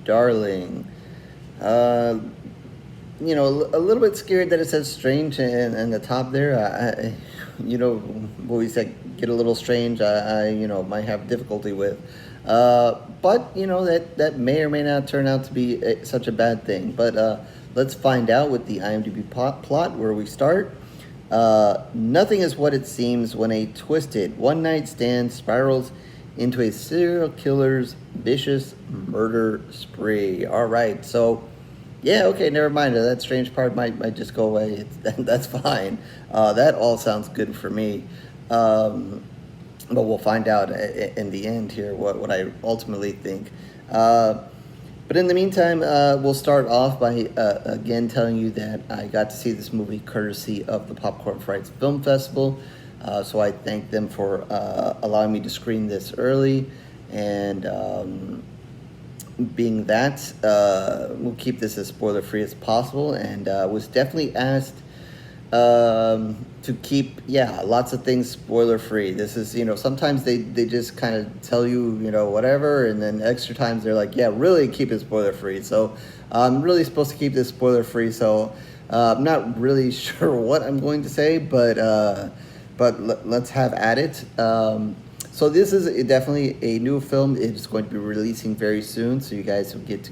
darling. Uh, a little bit scared that it says strange in the top there. Movies that get a little strange, might have difficulty with. But that may or may not turn out to be such a bad thing. But let's find out with the IMDb plot where we start. Nothing is what it seems when a twisted one-night stand spirals into a serial killer's vicious murder spree. All right, so yeah, okay, never mind. That strange part might just go away. That's fine. That all sounds good for me. But we'll find out in the end here what I ultimately think. But in the meantime, we'll start off by again telling you that I got to see this movie courtesy of the Popcorn Frights Film Festival. So I thank them for allowing me to screen this early. And being that, we'll keep this as spoiler-free as possible. And was definitely asked to keep, lots of things spoiler-free. This is, sometimes they just kind of tell you, whatever, and then extra times they're like, yeah, really keep it spoiler-free. So I'm really supposed to keep this spoiler-free, so I'm not really sure what I'm going to say, but let's have at it. So this is definitely a new film. It's going to be releasing very soon, so you guys will get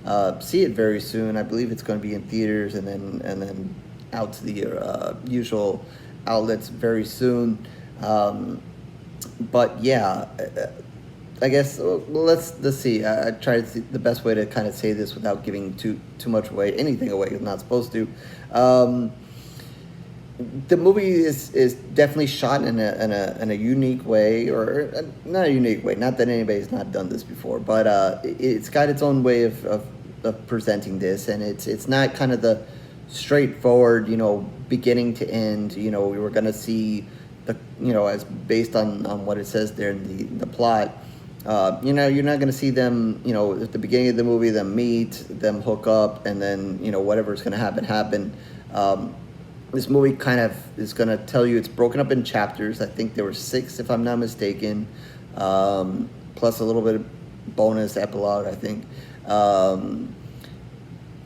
to see it very soon. I believe it's going to be in theaters and then out to the usual outlets very soon. But yeah, I guess let's see. I try to see the best way to kind of say this without giving too much away, anything away. I'm not supposed to. The movie is definitely shot in a unique way, or not a unique way. Not that anybody's not done this before, but it's got its own way of presenting this, and it's not kind of the straightforward, beginning to end. We were gonna see the, as based on what it says there in the plot. You're not gonna see them, at the beginning of the movie, them meet, them hook up, and then whatever's gonna happen. This movie kind of is going to tell you it's broken up in chapters. I think there were 6, if I'm not mistaken, plus a little bit of bonus epilogue, I think.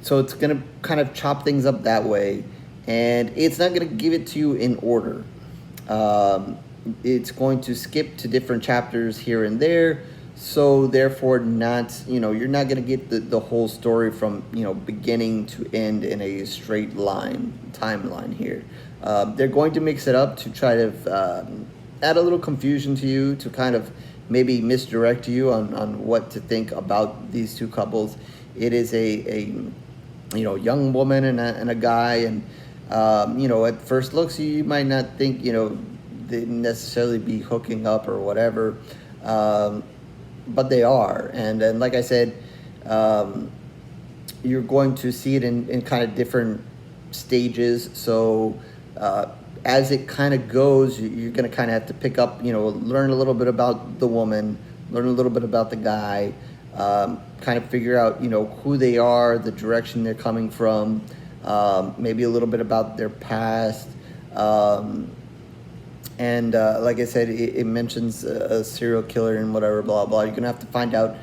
So it's going to kind of chop things up that way, and it's not going to give it to you in order. It's going to skip to different chapters here and there, so therefore you're not going to get the whole story from beginning to end in a straight timeline here. They're going to mix it up to try to add a little confusion to you, to kind of maybe misdirect you on what to think about these two couples. It is a young woman and a guy, and at first looks you might not think they necessarily be hooking up or whatever. But they are, and like I said, you're going to see it in kind of different stages. So as it kind of goes, you're going to kind of have to pick up, learn a little bit about the woman, learn a little bit about the guy, kind of figure out, who they are, the direction they're coming from, maybe a little bit about their past. And like I said, it mentions a serial killer and whatever, blah, blah. You're going to have to find out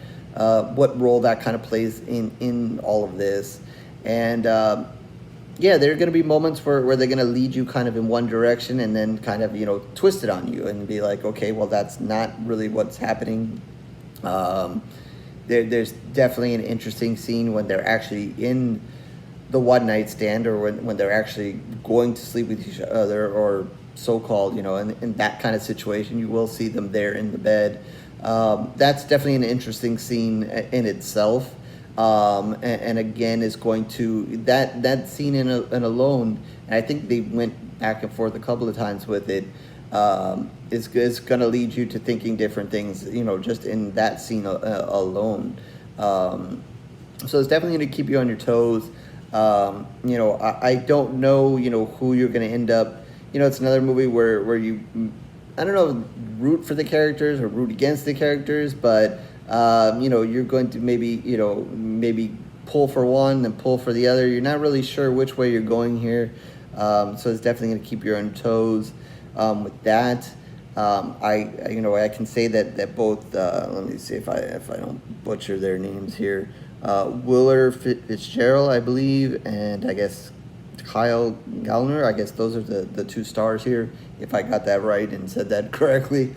what role that kind of plays in all of this. And there are going to be moments where they're going to lead you kind of in one direction and then kind of, twist it on you and be like, okay, well, that's not really what's happening. There's definitely an interesting scene when they're actually in the one-night stand, or when they're actually going to sleep with each other, or so-called, in that kind of situation. You will see them there in the bed. That's definitely an interesting scene in itself. And again, is going to, that scene in alone, and I think they went back and forth a couple of times with it, is going to lead you to thinking different things, just in that scene alone. So it's definitely going to keep you on your toes. I don't know, who you're going to end up. It's another movie where you, I don't know, root for the characters or root against the characters, but, you're going to maybe pull for one and pull for the other. You're not really sure which way you're going here. So it's definitely going to keep you on toes with that. I can say that both, let me see if I don't butcher their names here. Willer Fitzgerald, I believe, and I guess Kyle Gallner. I guess those are the two stars here, if I got that right and said that correctly.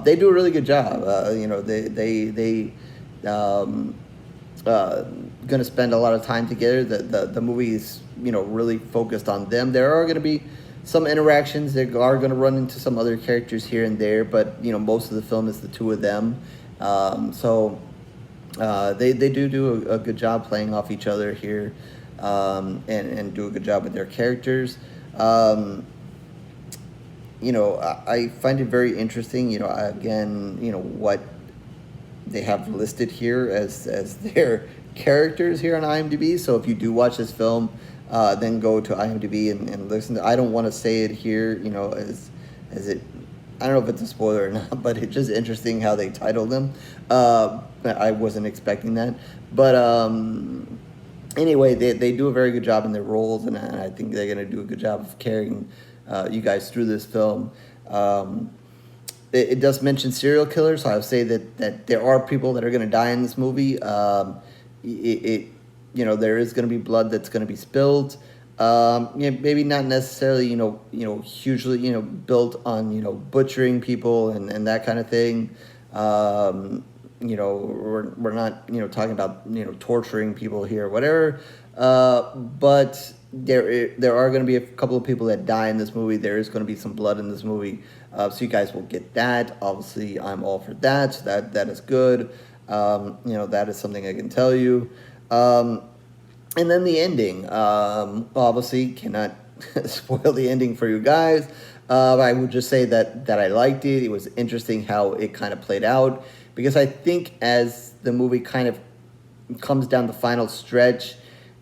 They do a really good job. Um, uh, going to spend a lot of time together. The movie is really focused on them. There are going to be some interactions. They are going to run into some other characters here and there, but most of the film is the two of them. They do a good job playing off each other here, and do a good job with their characters. I find it very interesting. Again, what they have listed here as their characters here on IMDb. So if you do watch this film, then go to IMDb and listen. I don't want to say it here, as it. I don't know if it's a spoiler or not, but it's just interesting how they titled them. I wasn't expecting that, but anyway, they do a very good job in their roles, and I think they're going to do a good job of carrying you guys through this film. It does mention serial killers, so I would say that there are people that are going to die in this movie. There is going to be blood that's going to be spilled. Maybe not necessarily, hugely, built on, butchering people and that kind of thing. We're not, talking about, torturing people here, whatever. But there are going to be a couple of people that die in this movie. There is going to be some blood in this movie. So you guys will get that. Obviously, I'm all for that. So that is good. That is something I can tell you. And then the ending, obviously cannot spoil the ending for you guys. I would just say that I liked it. It was interesting how it kind of played out, because I think as the movie kind of comes down the final stretch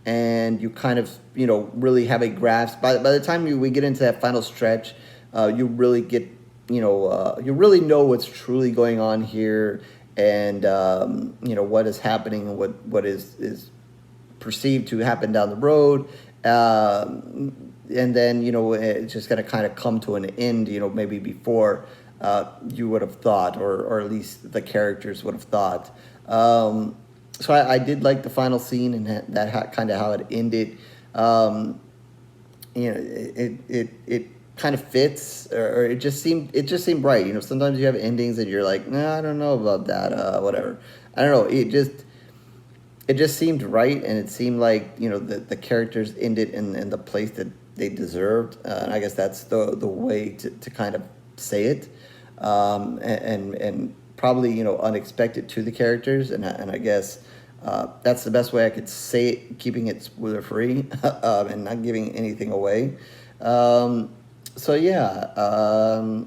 and you kind of, really have a grasp, by the time we get into that final stretch, you really get, you really know what's truly going on here, and, what is happening and what is perceived to happen down the road, and then it's just going to kind of come to an end, maybe before you would have thought, or at least the characters would have thought. So I did like the final scene, and that kind of how it ended. It kind of fits, or it just seemed right. Sometimes you have endings that you're like, nah, I don't know about that, whatever. I don't know. It just seemed right, and it seemed like the characters ended in the place that they deserved. And I guess that's the way to kind of say it, and probably unexpected to the characters, and I guess that's the best way I could say it, keeping it spoiler free, and not giving anything away. So yeah,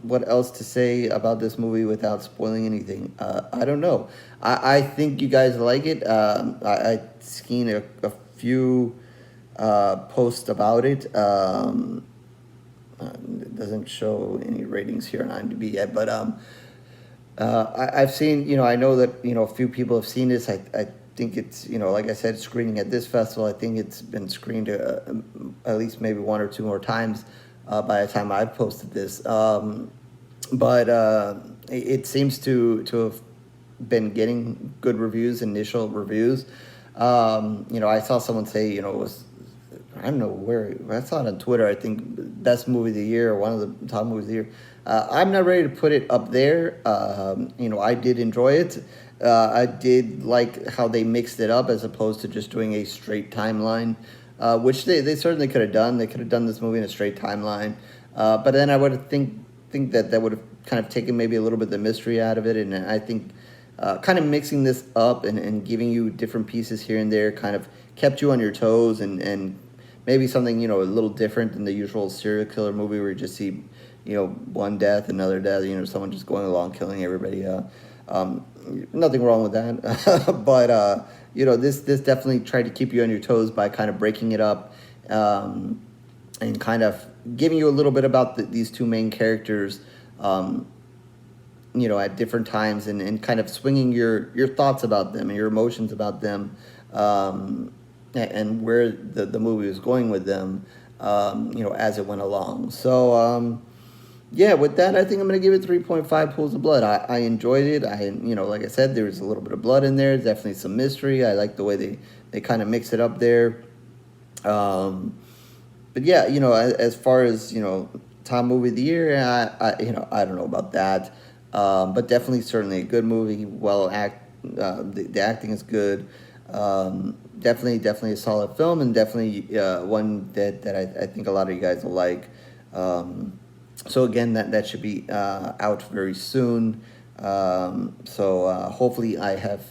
what else to say about this movie without spoiling anything? I don't know. I think you guys like it. I've seen a few posts about it. It doesn't show any ratings here on IMDb yet, but I've seen, I know that, a few people have seen this. I think it's, like I said, screening at this festival. I think it's been screened at least maybe one or two more times by the time I've posted this. But it seems to have been getting good reviews, initial reviews. I saw someone say, it was, I don't know where, I saw it on Twitter, I think, best movie of the year, or one of the top movies of the year. I'm not ready to put it up there. I did enjoy it. I did like how they mixed it up as opposed to just doing a straight timeline, which they certainly could have done. They could have done this movie in a straight timeline. But then I would think that would have kind of taken maybe a little bit of the mystery out of it. And I think kind of mixing this up and giving you different pieces here and there kind of kept you on your toes, and maybe something, a little different than the usual serial killer movie where you just see, one death, another death, someone just going along killing everybody. Nothing wrong with that. But, this definitely tried to keep you on your toes by kind of breaking it up, and kind of giving you a little bit about these two main characters, at different times, and kind of swinging your thoughts about them and your emotions about them, and where the movie was going with them, as it went along. So, Yeah, with that, I think I'm gonna give it 3.5 pools of blood. I enjoyed it. Like I said, there was a little bit of blood in there. Definitely some mystery. I like the way they kind of mix it up there. Um, but yeah, as far as top movie of the year, I don't know about that. But definitely, certainly a good movie. The acting is good. Definitely a solid film, and definitely one that I think a lot of you guys will like. So again, that should be out very soon. So hopefully I have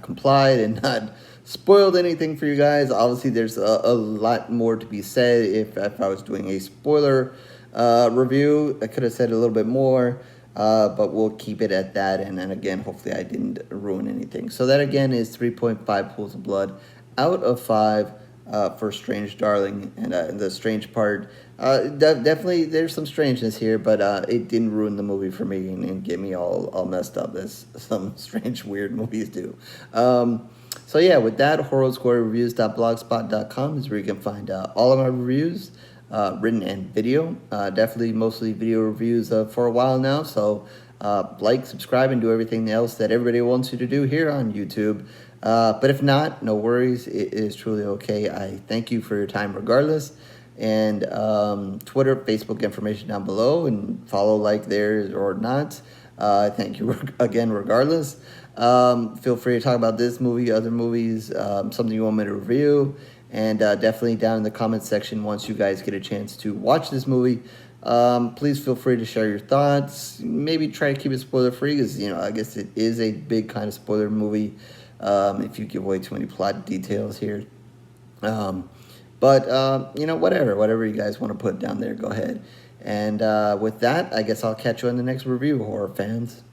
complied and not spoiled anything for you guys. Obviously, there's a lot more to be said. If I was doing a spoiler review, I could have said a little bit more. But we'll keep it at that. And then again, hopefully I didn't ruin anything. So that again is 3.5 pools of blood out of 5 for Strange Darling. And the strange part, definitely there's some strangeness here, but it didn't ruin the movie for me and get me all messed up as some strange, weird movies do. So yeah, with that, horrorsquarereviews.blogspot.com is where you can find all of my reviews, written and video. Definitely mostly video reviews for a while now. So like, subscribe, and do everything else that everybody wants you to do here on YouTube. But if not, no worries. It is truly okay. I thank you for your time regardless. And Twitter, Facebook information down below, and follow, like there or not. Thank you again regardless. Feel free to talk about this movie, other movies, something you want me to review. And definitely down in the comments section, once you guys get a chance to watch this movie, please feel free to share your thoughts. Maybe try to keep it spoiler free, because I guess it is a big kind of spoiler movie if you give away too many plot details here. But whatever you guys want to put down there, go ahead. And with that, I guess I'll catch you on the next review, horror fans.